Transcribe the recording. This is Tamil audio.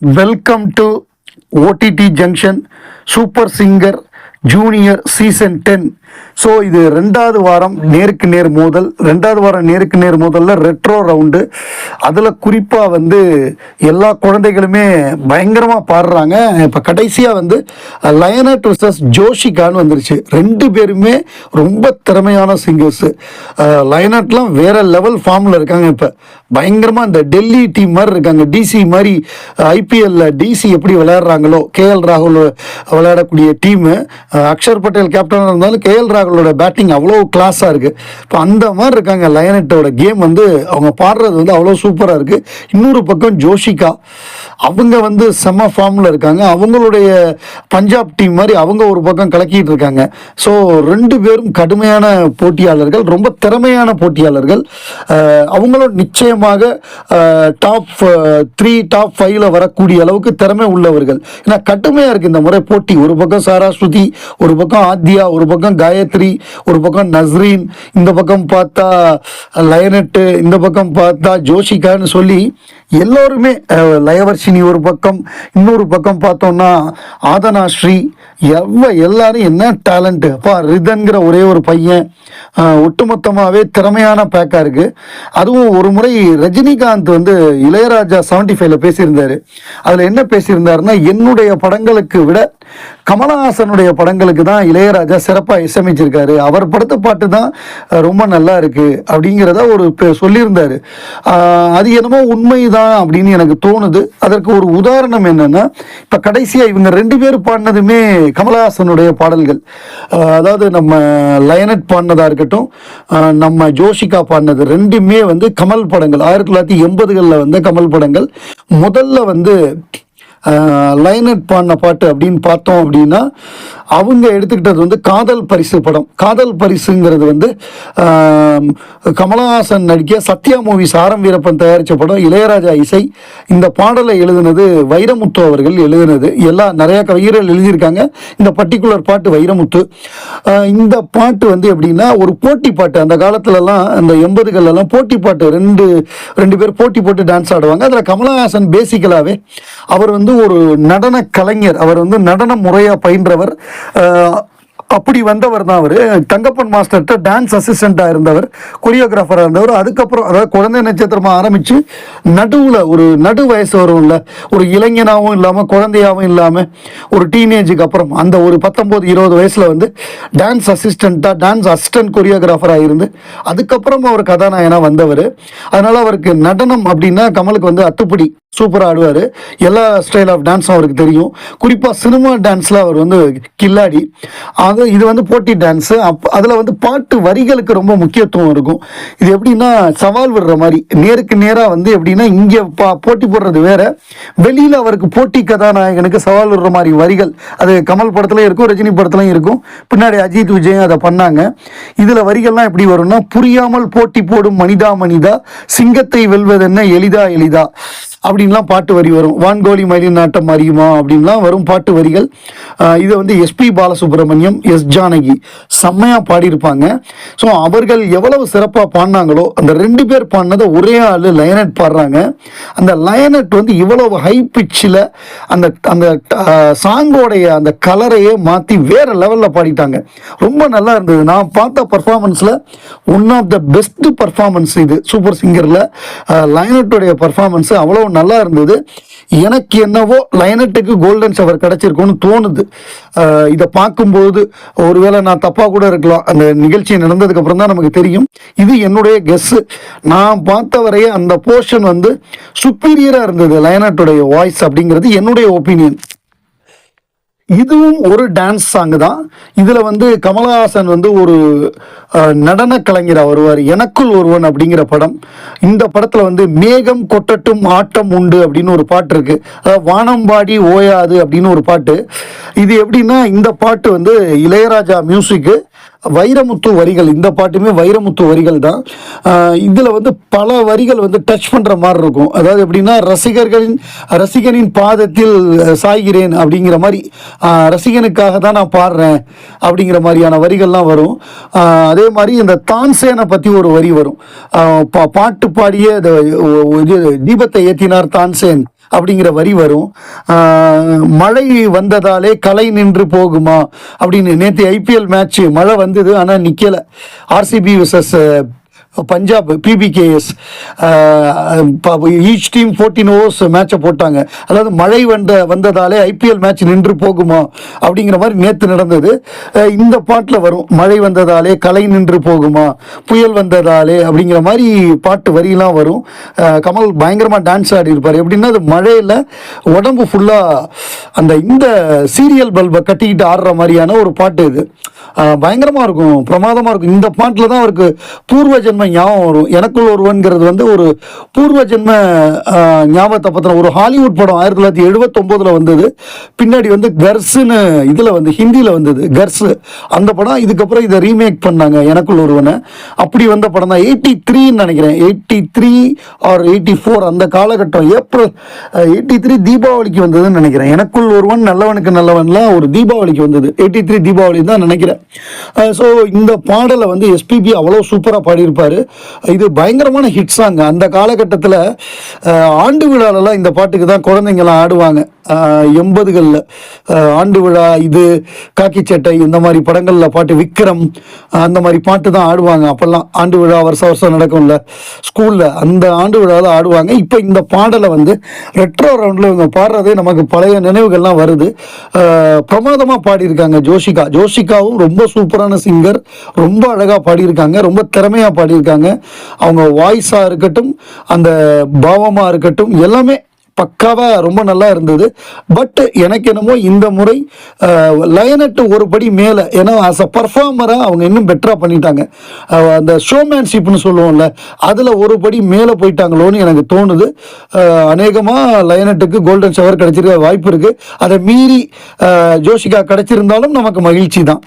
Welcome to OTT junction super singer junior season 10. So இது ரெண்டாவது வாரம் நேருக்கு நேர் மோதலில் ரெட்ரோ ரவுண்டு. அதில் குறிப்பாக வந்து எல்லா குழந்தைகளுமே பயங்கரமாக பாடுறாங்க. இப்போ கடைசியாக வந்து லயனட் vs ஜோஷிகான்னு வந்துருச்சு. ரெண்டு பேருமே ரொம்ப திறமையான சிங்கர்ஸு. லயனட்லாம் வேறு லெவல் ஃபார்மில் இருக்காங்க. இப்போ பயங்கரமாக இந்த டெல்லி டீம் மாதிரி இருக்காங்க. டிசி மாதிரி ஐபிஎல்ல டிசி எப்படி விளையாடுறாங்களோ, கேஎல் ராகுல் விளையாடக்கூடிய டீமு, அக்ஷர் பட்டேல் கேப்டனாக இருந்தாலும் கேஎல் ராகுலோட பேட்டிங் அவ்வளோ கிளாஸாக இருக்குது. இப்போ அந்த மாதிரி இருக்காங்க. லயனட்டோட கேம் வந்து அவங்க பாடுறது வந்து அவ்வளோ சூப்பராக இருக்குது. இன்னொரு பக்கம் ஜோஷிகா, அவங்க வந்து செம்ம ஃபார்மில் இருக்காங்க. அவங்களுடைய பஞ்சாப் டீம் மாதிரி அவங்க ஒரு பக்கம் கலக்கிட்டு இருக்காங்க. ஸோ ரெண்டு பேரும் கடுமையான போட்டியாளர்கள், ரொம்ப திறமையான போட்டியாளர்கள். அவங்களும் நிச்சயமாக டாப் 3 டாப் 5ல் வரக்கூடிய அளவுக்கு திறமை உள்ளவர்கள். ஏன்னா கடுமையாக இருக்குது இந்த முறை போட்டி. ஒரு பக்கம் சாராஸ்வதி, ஒரு பக்கம் ஆத்யா, ஒரு பக்கம் காயத்ரி, ஒரு பக்கம் நஸ்ரீன், இந்த பக்கம் பார்த்தா லயனட்டு, இந்த பக்கம் பார்த்தா ஜோஷிகான்னு சொல்லி எல்லோருமே, லயவர்ஷினி ஒரு பக்கம், இன்னொரு பக்கம் பார்த்தோம்னா ஆதனா ஸ்ரீ, எல்லாரும் என்ன டேலண்ட்டு அப்பா. ரிதன்கிற ஒரே ஒரு பையன் ஒட்டுமொத்தமாகவே திறமையான பேக்காக இருக்குது. அதுவும் ஒரு முறை ரஜினிகாந்த் வந்து இளையராஜா 75ல் பேசியிருந்தார். அதில் என்ன பேசியிருந்தாருன்னா, என்னுடைய படங்களுக்கு விட கமலஹாசனுடைய படங்களுக்கு தான் இளையராஜா சிறப்பாக இசையமைச்சிருக்காரு, அவர் படத்தை பாட்டு தான் ரொம்ப நல்லா இருக்குது அப்படிங்கிறத ஒரு சொல்லியிருந்தார். அது என்னமோ உண்மைதான் அப்படின்னு எனக்கு தோணுது. அதற்கு ஒரு உதாரணம் என்னென்னா, இப்போ கடைசியாக இவங்க ரெண்டு பேரும் பாடினதுமே கமலஹாசனுடைய பாடல்கள். அதாவது நம்ம லயனட் பாடினதாக இருக்கட்டும், நம்ம ஜோஷிகா பாடினது ரெண்டுமே வந்து கமல் படங்கள். 1980களில் வந்த கமல் படங்கள். முதல்ல வந்து லயனட் பாடின பாட்டு அப்படின்னு பார்த்தோம் அப்படின்னா, அவங்க எடுத்துக்கிட்டது வந்து காதல் பரிசு படம். காதல் பரிசுங்கிறது வந்து கமலஹாசன் நடிக்க சத்யா மூவிஸ் ஆரம் வீரப்பன் தயாரித்த படம், இளையராஜா இசை. இந்த பாடலை எழுதுனது வைரமுத்து அவர்கள் எழுதுனது. நிறைய கவிஞர்கள் எழுதியிருக்காங்க. இந்த பர்டிகுலர் பாட்டு வைரமுத்து. இந்த பாட்டு வந்து எப்படின்னா ஒரு போட்டி பாட்டு. அந்த காலத்துலலாம், அந்த 80களெல்லாம் போட்டி பாட்டு, ரெண்டு பேர் போட்டி போட்டு டான்ஸ் ஆடுவாங்க. அதில் கமலஹாசன் பேசிக்கலாகவே அவர் வந்து ஒரு நடன கலைஞர். அவர் வந்து நடன முறையாக பயின்றவர். அப்படி வந்தவர் தான் அவர். தங்கப்பன் மாஸ்டர்கிட்ட டான்ஸ் அசிஸ்டண்ட்டாக இருந்தவர், கொரியோகிராஃபராக இருந்தவர். அதுக்கப்புறம் அதாவது குழந்தை நட்சத்திரமாக ஆரம்பித்து நடுவில் ஒரு நடு வயசு வரும்ல, ஒரு இளைஞனாகவும் இல்லாமல் குழந்தையாகவும் இல்லாமல் ஒரு டீனேஜுக்கு அப்புறம் அந்த ஒரு 19-20 வயசில் வந்து டான்ஸ் அசிஸ்டன்ட் கொரியோகிராஃபராக இருந்து அதுக்கப்புறம் அவர் கதாநாயகனாக வந்தவர். அதனால் அவருக்கு நடனம் அப்படின்னா கமலுக்கு வந்து அத்துப்படி சூப்பராக ஆடுவார். எல்லா ஸ்டைல் ஆஃப் டான்ஸும் அவருக்கு தெரியும். குறிப்பாக சினிமா டான்ஸில் அவர் வந்து கில்லாடி. இது வந்து போட்டி டான்ஸு. அதில் வந்து பாட்டு வரிகளுக்கு ரொம்ப முக்கியத்துவம் இருக்கும். இது எப்படின்னா சவால் விடுற மாதிரி, நேருக்கு நேராக வந்து எப்படின்னா இங்கே போட்டி போடுறது வேற, வெளியில் அவருக்கு போட்டி கதாநாயகனுக்கு சவால் விடுற மாதிரி வரிகள். அது கமல் படத்துலையும் இருக்கும், ரஜினி படத்துலையும் இருக்கும். பின்னாடி அஜித் விஜயும் அதை பண்ணாங்க. இதில் வரிகள்லாம் எப்படி வரும்னா, புரியாமல் போட்டி போடும் மனிதா சிங்கத்தை வெல்வதென்ன எளிதா அப்படின்லாம் பாட்டு வரி வரும். வான்கோழி மயில் நாட்டம் அறியுமா அப்படின்லாம் வரும் பாட்டு வரிகள். இதை வந்து எஸ்பி பாலசுப்ரமணியம், எஸ் ஜானகி செம்மையாக பாடியிருப்பாங்க. ஸோ அவர்கள் எவ்வளவு சிறப்பாக பாடினாங்களோ, அந்த ரெண்டு பேர் பாடினதை ஒரே ஆள் லயனட் பாடுறாங்க. அந்த லயனட் வந்து இவ்வளவு ஹை பிச்சில் அந்த அந்த சாங்கோடைய அந்த கலரையே மாற்றி வேறு லெவலில் பாடிட்டாங்க. ரொம்ப நல்லா இருந்தது. நான் பார்த்த பர்ஃபார்மன்ஸில் one of the best performance இது சூப்பர் சிங்கரில். லயனட்டோடைய பர்ஃபார்மன்ஸ் அவ்வளோ நல்லா இருந்தது. எனக்கு என்னவோ லயனட்டுக்கு கோல்டன் ஷவர் கிடைச்சிருக்கும்னு தோணுது. இதை பார்க்கும்போது ஒருவேளை நான் தப்பாக கூட இருக்கலாம். அந்த நிகழ்ச்சி நடந்ததுக்கு அப்புறம் தான் நமக்கு தெரியும். இது என்னுடைய கெஸ். நான் பார்த்த வரையே அந்த போர்ஷன் வந்து சுப்பீரியராக இருந்தது லயனட்டுடைய வாய்ஸ் அப்படிங்கிறது என்னுடைய ஒப்பீனியன். இதுவும் ஒரு டான்ஸ் சாங் தான். இதில் வந்து கமலஹாசன் வந்து ஒரு நடன கலைஞராக வருவார். எனக்குள் ஒருவன் அப்படிங்கிற படம். இந்த படத்தில் வந்து மேகம் கொட்டட்டும் ஆட்டம் உண்டு அப்படின்னு ஒரு பாட்டு இருக்குது. அதாவது வானம்பாடி ஓயாது அப்படின்னு ஒரு பாட்டு. இது எப்படின்னா, இந்த பாட்டு வந்து இளையராஜா மியூசிக்கு, வைரமுத்து வரிகள். இந்த பாட்டுமே வைரமுத்து வரிகள் தான். இதில் வந்து பல வரிகள் வந்து டச் பண்ணுற மாதிரி இருக்கும். அதாவது எப்படின்னா, ரசிகனின் பாதத்தில் சாய்கிறேன் அப்படிங்கிற மாதிரி, ரசிகனுக்காக தான் நான் பாடுறேன் அப்படிங்கிற மாதிரியான வரிகள்லாம் வரும். அதே மாதிரி இந்த தான்சேனை பற்றி ஒரு வரி வரும். பாட்டு பாடிய தீபத்தை ஏற்றினார் தான்சேன் அப்படிங்கிற வரி வரும். மழை வந்ததாலே கலை நின்று போகுமா அப்படின்னு. நேற்று ஐபிஎல் மேட்ச் மழை வந்தது, ஆனால் நிற்கலை. RCB versus Punjab PBKS, each team 14 overs மேட்சை போட்டாங்க. அதாவது மழை வந்ததாலே ஐபிஎல் மேட்ச் நின்று போகுமா அப்படிங்கிற மாதிரி நேற்று நடந்தது. இந்த பாட்டில் வரும், மழை வந்ததாலே கலை நின்று போகுமா, புயல் வந்ததாலே அப்படிங்கிற மாதிரி பாட்டு வரியெல்லாம் வரும். கமல் பயங்கரமாக டான்ஸ் ஆடி இருப்பார். எப்படின்னா அது மழையில் உடம்பு ஃபுல்லாக இந்த சீரியல் பல்பை கட்டிக்கிட்டு ஆடுற மாதிரியான ஒரு பாட்டு இது. பயங்கரமாக இருக்கும், பிரமாதமாக இருக்கும். இந்த பாட்டில் தான் அவருக்கு பூர்வ ஜென்ம ஞாபகம் வரும். எனக்குள் ஒருவன்கிறது ஒரு பூர்வ ஜென்ம ஞாபகத்தை பற்றின ஒரு ஹாலிவுட் படம் 1979 வந்தது. பின்னாடி கர்ஸ்னு இதில் ஹிந்தியில் வந்தது கர்ஸ். அந்த படம் இதுக்கப்புறம் இதை ரீமேக் பண்ணாங்க, எனக்குள் ஒருவனை. அப்படி வந்த படம் தான் 83 நினைக்கிறேன், 83 ஆர் 84 அந்த காலகட்டம். ஏப்ரல் 83 தீபாவளிக்கு வந்ததுன்னு நினைக்கிறேன். எனக்குள் ஒருவன் நல்லவனுக்கு நல்லவன்லாம் ஒரு தீபாவளிக்கு வந்தது, 83 தீபாவளி தான் நினைக்கிறேன். ஸோ இந்த பாடலை எஸ்பிபி அவ்வளோ சூப்பராக பாடியிருப்பார். இது பயங்கரமான ஹிட் சாங். அந்த காலகட்டத்தில் ஆண்டு விழாலெல்லாம் இந்த பாட்டுக்கு தான் குழந்தைங்கள்லாம் ஆடுவாங்க. 80களில் ஆண்டு விழா, இது காக்கி சட்டை, இந்த மாதிரி படங்களில் பாட்டு, விக்ரம், அந்த மாதிரி பாட்டு தான் ஆடுவாங்க. அப்போல்லாம் ஆண்டு விழா வருஷம் நடக்கும்ல ஸ்கூலில், அந்த ஆண்டு விழாவில் ஆடுவாங்க. இப்போ இந்த பாடலை ரெட்ரோ ரவுண்டில் இவங்க பாடுறதே நமக்கு பழைய நினைவுகள்லாம் வருது. பிரமாதமாக பாடியிருக்காங்க ஜோஷிகாவும் ரொம்ப சூப்பரான சிங்கர், ரொம்ப அழகாக பாடியிருக்காங்க, ரொம்ப திறமையாக பாடியிருக்காங்க. அவங்க வாய்ஸாக இருக்கட்டும், அந்த பாவமாக இருக்கட்டும், எல்லாமே பக்காவாக ரொம்ப நல்லா இருந்தது. பட் எனக்கு என்னமோ இந்த முறை லயனட்டு ஒரு படி மேலே, ஏன்னா ஆஸ் அ பர்ஃபார்மராக அவங்க இன்னும் பெட்டராக பண்ணிட்டாங்க. அந்த ஷோமேன்ஷிப்னு சொல்லுவோம்ல, அதில் ஒரு படி மேலே போயிட்டாங்களோன்னு எனக்கு தோணுது. அநேகமாக லயனட்டுக்கு கோல்டன் ஷவர் கிடைச்சிருக்க வாய்ப்பு இருக்குது. அதை மீறி ஜோஷிகா கிடைச்சிருந்தாலும் நமக்கு மகிழ்ச்சி தான்.